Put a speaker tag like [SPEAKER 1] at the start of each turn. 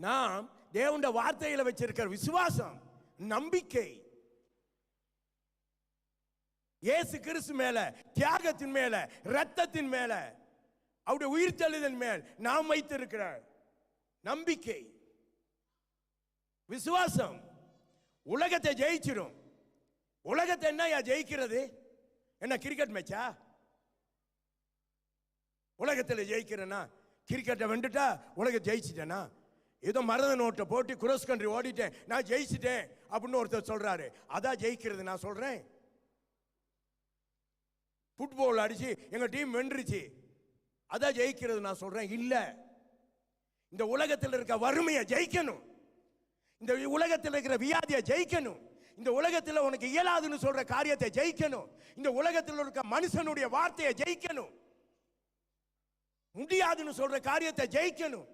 [SPEAKER 1] நாம் தேவனுடைய வார்த்தையில வச்சிருக்கிற விசுவாசம், நம்பிக்கை, இயேசு கிறிஸ்து மேல, தியாகத்தின் மேல, இரத்தத்தின் மேல, அவருடைய உயிர்த்தெழுதலின் மேல் நாம் வைத்திருக்கிற நம்பிக்கை, விசுவாசம் உலகத்தை ஜெயிச்சிடும். உலகத்தை என்ன ஜெயிக்கிறது? என்ன கிரிக்கெட் மேட்சா? உலகத்தில் ஜெயிக்கிறேன்னா கிரிக்கெட்டை வெண்டுட்டா உலகத்தை ஜெயிச்சிட்டேனா? ஏதோ மரத நோட்டை போட்டு குரோஸ் கண்ட்ரி ஓடிட்டேன், நான் ஜெயிச்சிட்டேன் அப்படின்னு ஒருத்தர் சொல்றாரு. அதான் ஜெயிக்கிறது நான் சொல்றேன். ஃபுட்பால் அடிச்சு எங்க டீம் வென்றுச்சு, அதான் ஜெயிக்கிறது நான் சொல்றேன். இல்ல, இந்த உலகத்தில் இருக்க வறுமையை ஜெயிக்கணும், இந்த உலகத்தில் இருக்கிற வியாதியை ஜெயிக்கணும், இந்த உலகத்தில் உனக்கு இயலாதுன்னு சொல்ற காரியத்தை ஜெயிக்கணும், இந்த உலகத்தில் இருக்க மனுஷனுடைய வார்த்தையை ஜெயிக்கணும், முடியாதுன்னு சொல்ற காரியத்தை ஜெயிக்கணும்.